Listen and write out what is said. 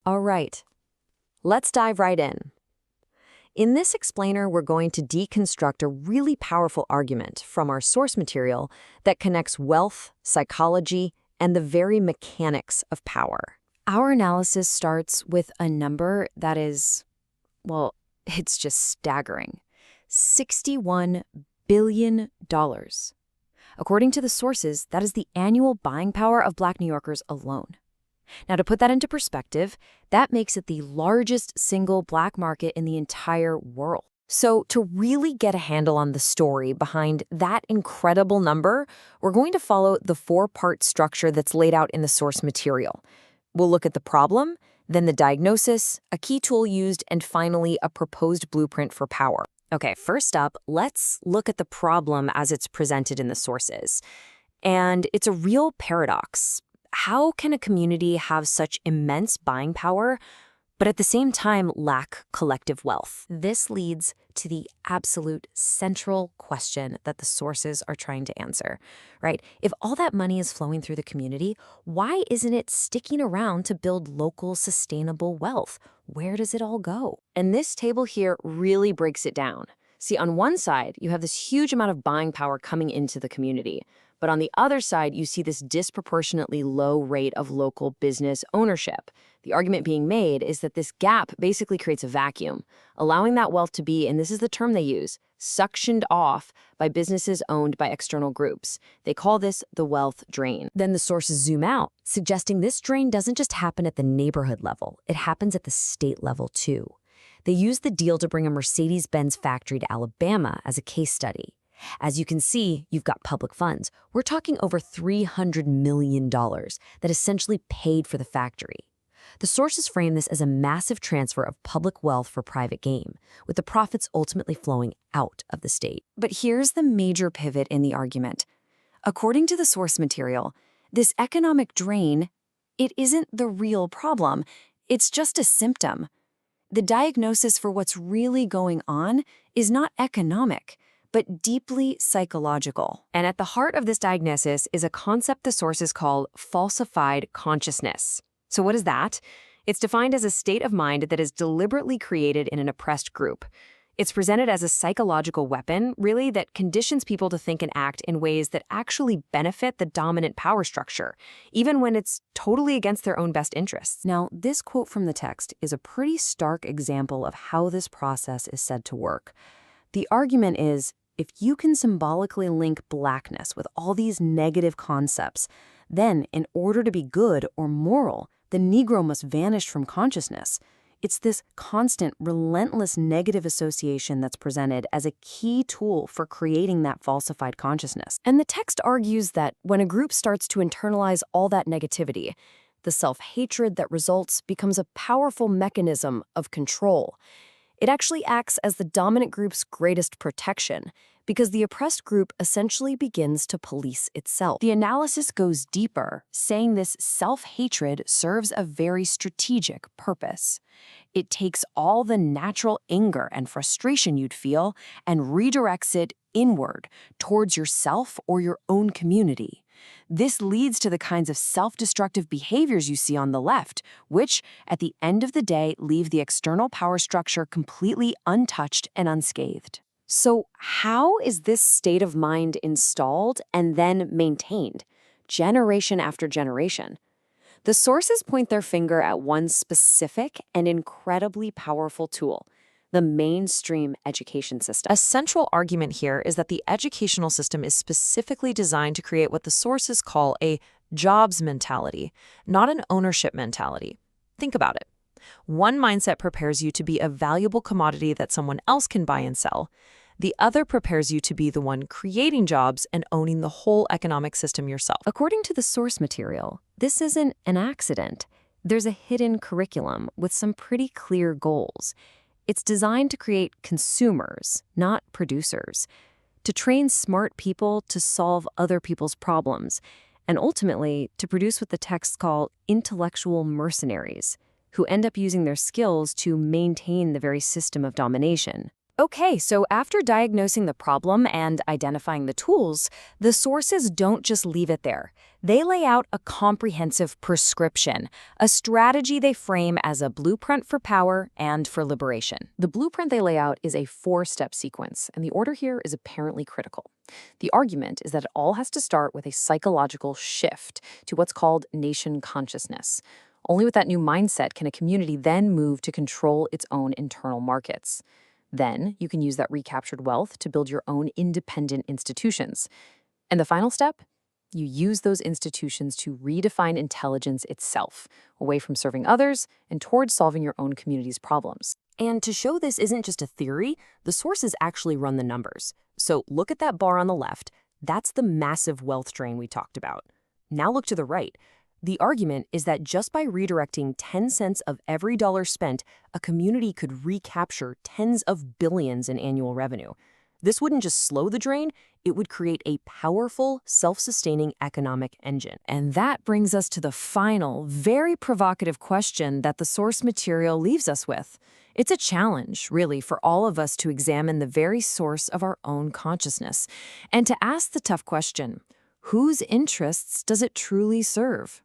All right, let's dive right in. In this explainer, we're going to deconstruct a really powerful argument from our source material that connects wealth, psychology, and the very mechanics of power. Our analysis starts with a number that is, well, it's just staggering. $61 billion. According to the sources, that is the annual buying power of Black New Yorkers alone. Now, to put that into perspective, that makes it the largest single Black market in the entire world. So, to really get a handle on the story behind that incredible number, we're going to follow the four-part structure that's laid out in the source material. We'll look at the problem, then the diagnosis, a key tool used, and finally, a proposed blueprint for power. Okay, first up, let's look at the problem as it's presented in the sources. And it's a real paradox. How can a community have such immense buying power, but at the same time lack collective wealth? This leads to the absolute central question that the sources are trying to answer, right? If all that money is flowing through the community, why isn't it sticking around to build local sustainable wealth? Where does it all go? And this table here really breaks it down. See, on one side, you have this huge amount of buying power coming into the community. But on the other side, you see this disproportionately low rate of local business ownership. The argument being made is that this gap basically creates a vacuum, allowing that wealth to be, and this is the term they use, suctioned off by businesses owned by external groups. They call this the wealth drain. Then the sources zoom out, suggesting this drain doesn't just happen at the neighborhood level, it happens at the state level too. They use the deal to bring a Mercedes-Benz factory to Alabama as a case study. As you can see, you've got public funds. We're talking over $300 million that essentially paid for the factory. The sources frame this as a massive transfer of public wealth for private gain, with the profits ultimately flowing out of the state. But here's the major pivot in the argument. According to the source material, this economic drain, it isn't the real problem. It's just a symptom. The diagnosis for what's really going on is not economic, but deeply psychological. And at the heart of this diagnosis is a concept the sources call falsified consciousness. So what is that? It's defined as a state of mind that is deliberately created in an oppressed group. It's presented as a psychological weapon, really, that conditions people to think and act in ways that actually benefit the dominant power structure, even when it's totally against their own best interests. Now, this quote from the text is a pretty stark example of how this process is said to work. The argument is, if you can symbolically link Blackness with all these negative concepts, then in order to be good or moral, the Negro must vanish from consciousness. It's this constant, relentless negative association that's presented as a key tool for creating that falsified consciousness. And the text argues that when a group starts to internalize all that negativity, the self-hatred that results becomes a powerful mechanism of control. It actually acts as the dominant group's greatest protection, because the oppressed group essentially begins to police itself. The analysis goes deeper, saying this self-hatred serves a very strategic purpose. It takes all the natural anger and frustration you'd feel and redirects it inward, towards yourself or your own community. This leads to the kinds of self-destructive behaviors you see on the left, which, at the end of the day, leave the external power structure completely untouched and unscathed. So how is this state of mind installed and then maintained, generation after generation? The sources point their finger at one specific and incredibly powerful tool: the mainstream education system. A central argument here is that the educational system is specifically designed to create what the sources call a jobs mentality, not an ownership mentality. Think about it. One mindset prepares you to be a valuable commodity that someone else can buy and sell. The other prepares you to be the one creating jobs and owning the whole economic system yourself. According to the source material, this isn't an accident. There's a hidden curriculum with some pretty clear goals. It's designed to create consumers, not producers, to train smart people to solve other people's problems, and ultimately to produce what the texts call intellectual mercenaries, who end up using their skills to maintain the very system of domination. Okay, so after diagnosing the problem and identifying the tools, the sources don't just leave it there. They lay out a comprehensive prescription, a strategy they frame as a blueprint for power and for liberation. The blueprint they lay out is a four-step sequence, and the order here is apparently critical. The argument is that it all has to start with a psychological shift to what's called nation consciousness. Only with that new mindset can a community then move to control its own internal markets. Then you can use that recaptured wealth to build your own independent institutions. And the final step? You use those institutions to redefine intelligence itself, away from serving others and towards solving your own community's problems. And to show this isn't just a theory, the sources actually run the numbers. So look at that bar on the left. That's the massive wealth drain we talked about. Now look to the right. The argument is that just by redirecting 10 cents of every dollar spent, a community could recapture tens of billions in annual revenue. This wouldn't just slow the drain, it would create a powerful, self-sustaining economic engine. And that brings us to the final, very provocative question that the source material leaves us with. It's a challenge, really, for all of us to examine the very source of our own consciousness and to ask the tough question, whose interests does it truly serve?